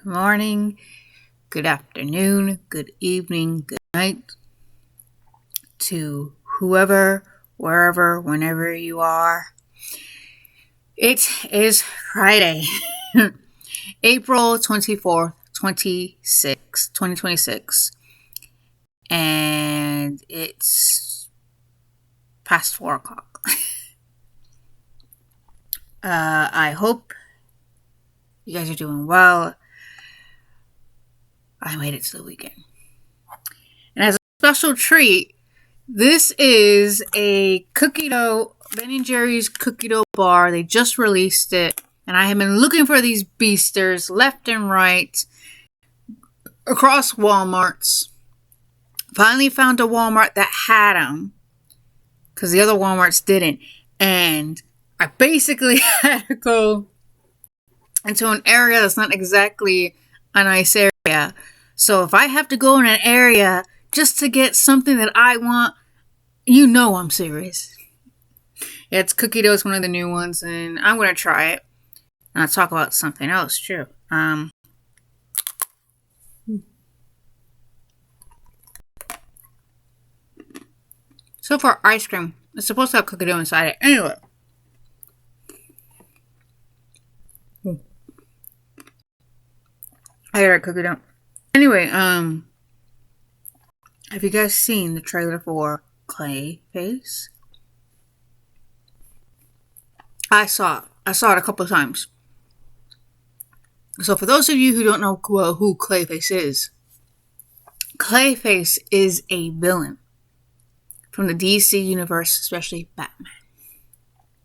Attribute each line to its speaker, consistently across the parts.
Speaker 1: morning, good afternoon, good evening, good night to whoever, wherever, whenever you are. It is Friday, April 24th, 2026, and it's past 4 o'clock. I hope you guys are doing well. I made it to the weekend. And as a special treat, this is a cookie dough, Ben & Jerry's cookie dough bar. They just released it. And I have been looking for these beasters left and right across Walmarts. Finally found a Walmart that had them because the other Walmarts didn't. And I basically had to go into an area that's not exactly a nice area. So if I have to go in an area just to get something that I want, you know I'm serious. Yeah, it's cookie dough. It's one of the new ones, and I'm going to try it. And I'll talk about something else, too. So for ice cream, it's supposed to have cookie dough inside it. Anyway. I got a cookie dough. Anyway, have you guys seen the trailer for Clayface? I saw it a couple of times. So for those of you who don't know who Clayface is a villain from the DC universe, especially Batman.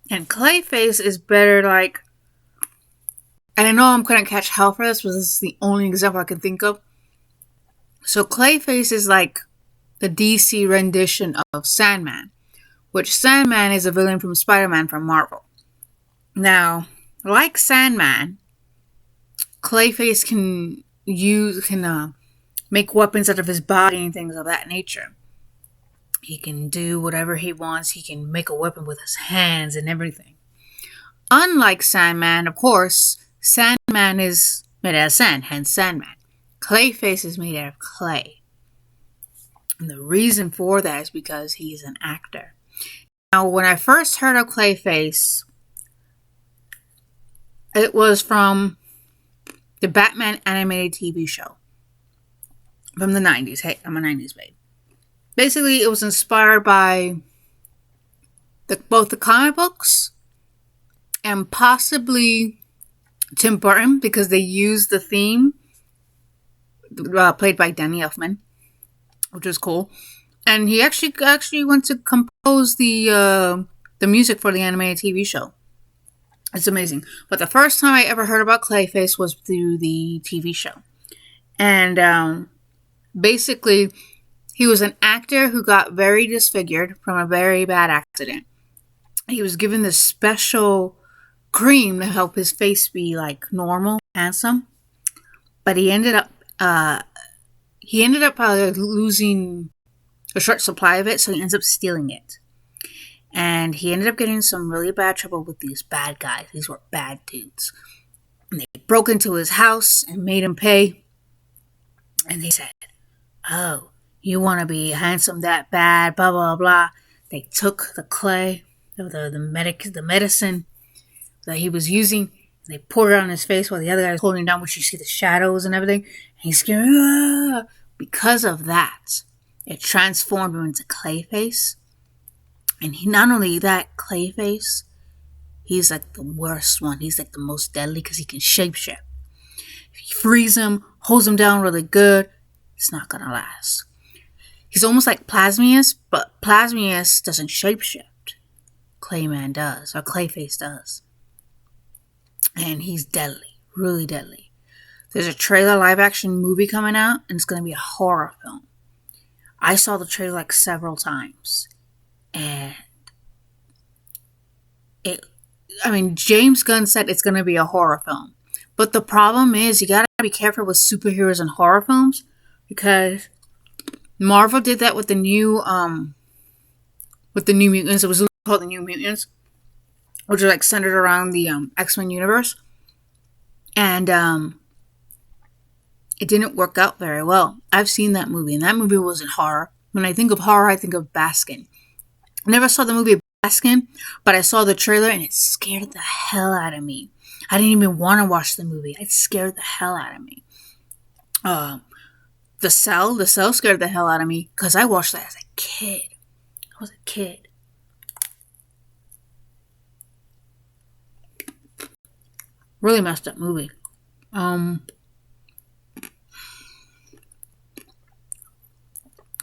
Speaker 1: And Clayface is better like, and I know I'm going to catch hell for this, but this is the only example I can think of. So Clayface is like the DC rendition of Sandman, which Sandman is a villain from Spider-Man from Marvel. Now, like Sandman, Clayface can make weapons out of his body and things of that nature. He can do whatever he wants. He can make a weapon with his hands and everything. Unlike Sandman, of course, Sandman is made out of sand, hence Sandman. Clayface is made out of clay. And the reason for that is because he's an actor. Now, when I first heard of Clayface, it was from the Batman animated TV show from the 90s. Hey, I'm a 90s babe. Basically, it was inspired by both the comic books and possibly Tim Burton, because they used the theme played by Danny Elfman, which was cool. And he actually went to compose the music for the animated TV show. It's amazing. But the first time I ever heard about Clayface was through the TV show. And basically, he was an actor who got very disfigured from a very bad accident. He was given this special cream to help his face be like normal, handsome. But he ended up losing a short supply of it, so he ends up stealing it. And he ended up getting in some really bad trouble with these bad guys. These were bad dudes. And they broke into his house and made him pay. And they said, "Oh, you want to be handsome that bad, blah, blah, blah." They took the clay, the medicine that he was using, and they poured it on his face while the other guy was holding it down, which you see the shadows and everything. And he's scared. Ah! Because of that, it transformed him into Clayface. And not only that, Clayface, he's like the worst one. He's like the most deadly because he can shapeshift. If you freeze him, holds him down really good, it's not going to last. He's almost like Plasmius, but Plasmius doesn't shapeshift. Clayman does, or Clayface does. And he's deadly, really deadly. There's a trailer live action movie coming out, and it's going to be a horror film. I saw the trailer like several times. And James Gunn said it's going to be a horror film. But the problem is, you got to be careful with superheroes and horror films, because Marvel did that with the New Mutants. It was called the New Mutants, which are like centered around the X-Men universe. And it didn't work out very well. I've seen that movie, and that movie wasn't horror. When I think of horror, I think of Baskin. I never saw the movie Baskin, but I saw the trailer and it scared the hell out of me. I didn't even want to watch the movie. It scared the hell out of me. The Cell scared the hell out of me because I watched that as a kid. I was a kid. Really messed up movie.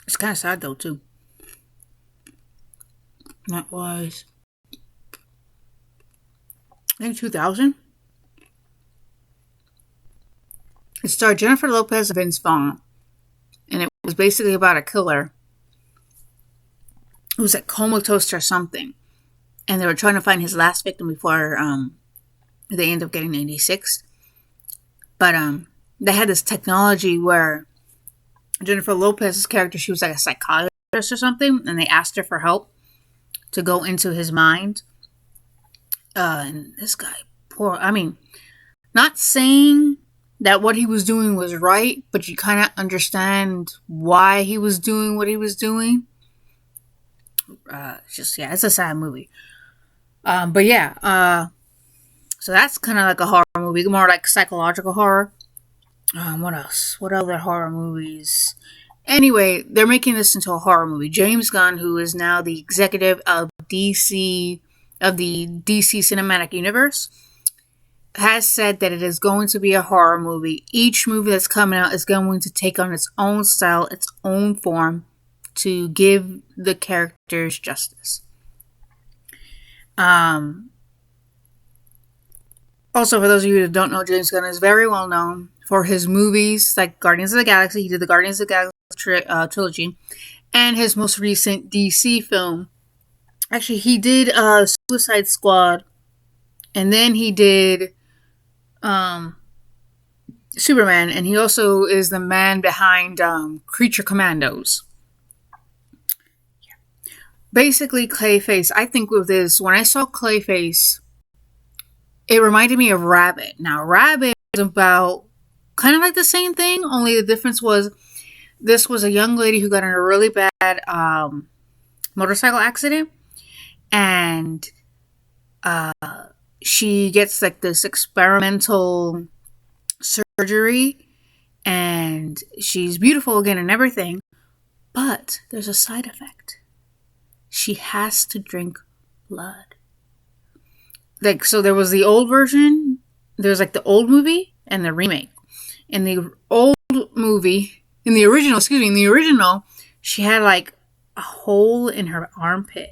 Speaker 1: It's kind of sad though too. That was, I think, 2000. It starred Jennifer Lopez and Vince Vaughn, and it was basically about a killer who was like comatose or something, and they were trying to find his last victim before they end up getting 96. But they had this technology where Jennifer Lopez's character, she was like a psychologist or something, and they asked her for help to go into his mind. And this guy, not saying that what he was doing was right, but you kind of understand why he was doing what he was doing. It's a sad movie. So that's kind of like a horror movie, more like psychological horror. What else? What other horror movies? Anyway, they're making this into a horror movie. James Gunn, who is now the executive of the DC Cinematic Universe, has said that it is going to be a horror movie. Each movie that's coming out is going to take on its own style, its own form, to give the characters justice. Also, for those of you who don't know, James Gunn is very well known for his movies like Guardians of the Galaxy. He did the Guardians of the Galaxy trilogy, and his most recent DC film. Actually, he did Suicide Squad, and then he did Superman, and he also is the man behind Creature Commandos. Basically, Clayface, I think with this, when I saw Clayface, it reminded me of Rabbit. Now, Rabbit is about kind of like the same thing, only the difference was this was a young lady who got in a really bad motorcycle accident, and she gets like this experimental surgery, and she's beautiful again and everything, but there's a side effect. She has to drink blood. Like, so there was the old version, there's like the old movie and the remake. In the old movie, in the original, she had like a hole in her armpit,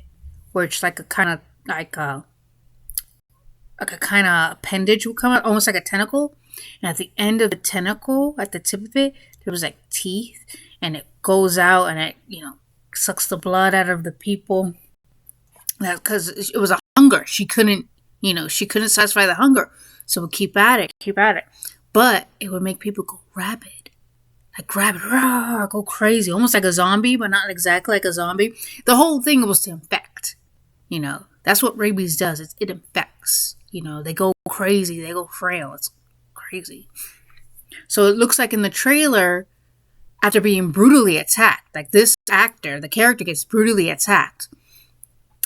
Speaker 1: where it's like a kind of appendage would come out, almost like a tentacle. And at the end of the tentacle, at the tip of it, there was like teeth, and it goes out and it, sucks the blood out of the people. Because it was a hunger. She couldn't satisfy the hunger. So we'll keep at it. But it would make people go rabid. Like rabid, go crazy. Almost like a zombie, but not exactly like a zombie. The whole thing was to infect. That's what rabies does. It infects. They go crazy. They go frail. It's crazy. So it looks like in the trailer, after being brutally attacked, like this actor, the character gets brutally attacked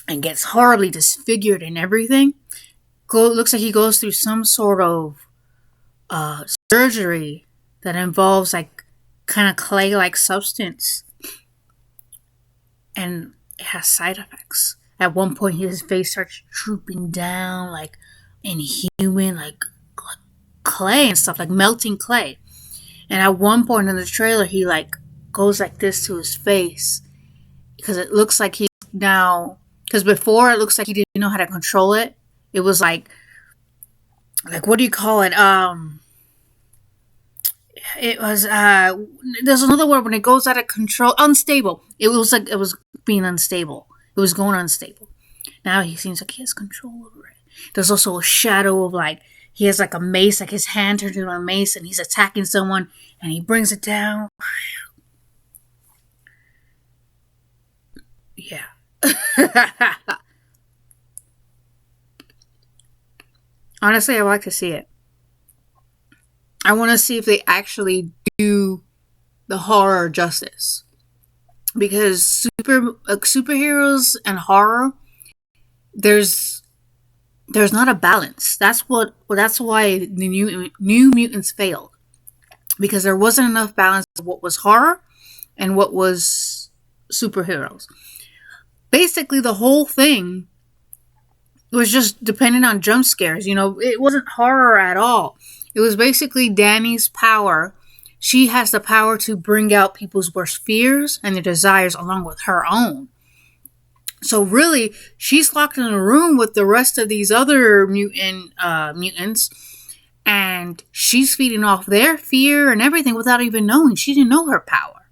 Speaker 1: and gets horribly disfigured and everything. Looks like he goes through some sort of surgery that involves like kind of clay-like substance, and it has side effects. At one point, his face starts drooping down, like inhuman, like clay and stuff, like melting clay. And at one point in the trailer, he like goes like this to his face because it looks like he's now. Because before, it looks like he didn't know how to control it. It was like what do you call it? It was there's another word when it goes out of control. Unstable. It was like it was being unstable. It was going unstable. Now he seems like he has control over it. There's also a shadow of like he has like a mace, like his hand turned into a mace, and he's attacking someone, and he brings it down. Yeah. Honestly, I would like to see it. I want to see if they actually do the horror justice. Because superheroes and horror, there's not a balance. That's why the New Mutants failed, because there wasn't enough balance of what was horror and what was superheroes. Basically, the whole thing was just dependent on jump scares. It wasn't horror at all. It was basically Danny's power. She has the power to bring out people's worst fears and their desires along with her own. So really, she's locked in a room with the rest of these other mutants, and she's feeding off their fear and everything without even knowing. She didn't know her power.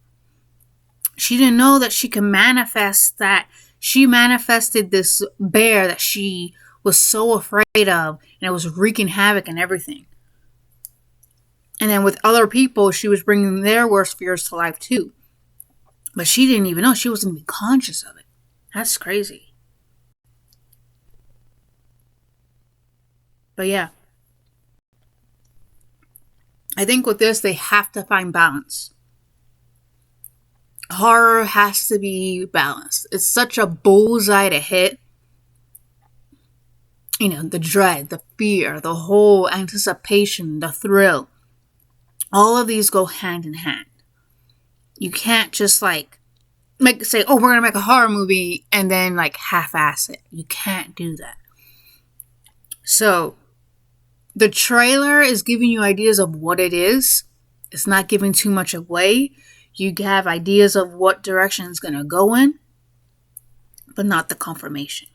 Speaker 1: She didn't know that she can manifest that. She manifested this bear that she was so afraid of, and it was wreaking havoc and everything. And then with other people, she was bringing their worst fears to life too. But she didn't even know. She wasn't even conscious of it. That's crazy. But yeah. I think with this, they have to find balance. Horror has to be balanced. It's such a bullseye to hit. The dread, the fear, the whole anticipation, the thrill. All of these go hand in hand. You can't just say, oh, we're going to make a horror movie and then half-ass it. You can't do that. So, the trailer is giving you ideas of what it is. It's not giving too much away. You have ideas of what direction it's going to go in, but not the confirmation.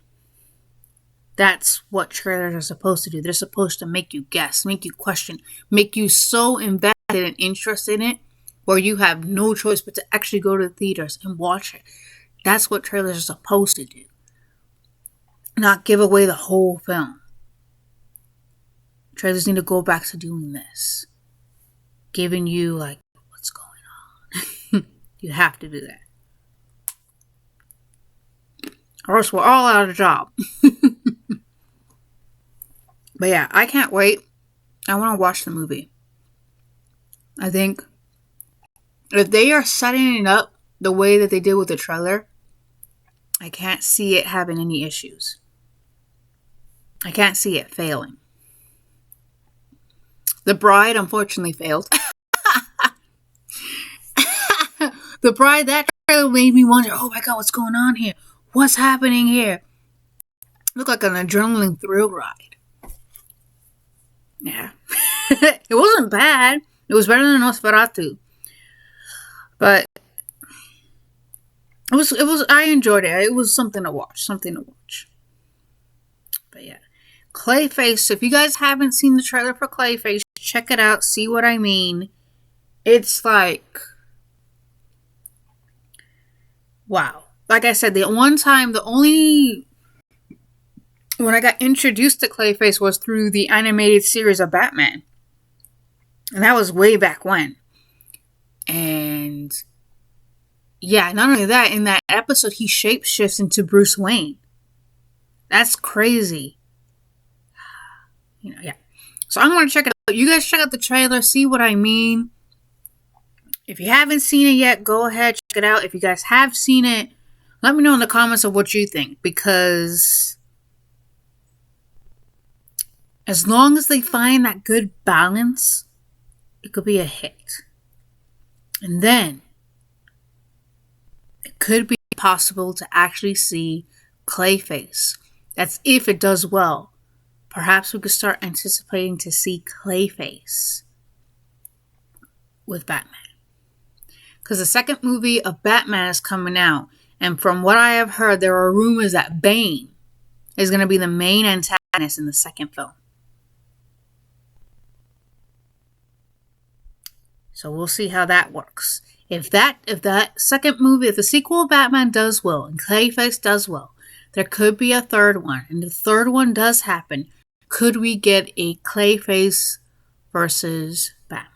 Speaker 1: That's what trailers are supposed to do. They're supposed to make you guess, make you question, make you so invested and interested in it where you have no choice but to actually go to the theaters and watch it. That's what trailers are supposed to do. Not give away the whole film. Trailers need to go back to doing this. Giving you, what's going on. You have to do that. Or else we're all out of a job. But yeah, I can't wait. I want to watch the movie. I think if they are setting it up the way that they did with the trailer, I can't see it having any issues. I can't see it failing. The Bride, unfortunately, failed. The Bride, that trailer made me wonder, oh my god, what's going on here? What's happening here? Looked like an adrenaline thrill ride. Yeah. It wasn't bad. It was better than Nosferatu. But it was I enjoyed it. It was something to watch. But yeah. Clayface, if you guys haven't seen the trailer for Clayface, check it out, see what I mean. It's wow. Like I said, when I got introduced to Clayface was through the animated series of Batman. And that was way back when. And yeah, not only that, in that episode, he shapeshifts into Bruce Wayne. That's crazy. Yeah. So I'm going to check it out. You guys check out the trailer, see what I mean. If you haven't seen it yet, go ahead, check it out. If you guys have seen it, let me know in the comments of what you think. Because as long as they find that good balance, it could be a hit. And then it could be possible to actually see Clayface. That's if it does well. Perhaps we could start anticipating to see Clayface with Batman. Because the second movie of Batman is coming out. And from what I have heard, there are rumors that Bane is going to be the main antagonist in the second film. So we'll see how that works. If that second movie, if the sequel of Batman does well and Clayface does well, there could be a third one. And if the third one does happen, could we get a Clayface versus Batman?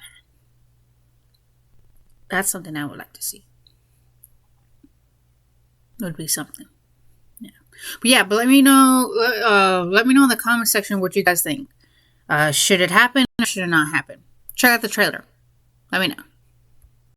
Speaker 1: That's something I would like to see. It would be something. Yeah. But let me know. Let me know in the comment section what you guys think. Should it happen or should it not happen? Check out the trailer. Let me know.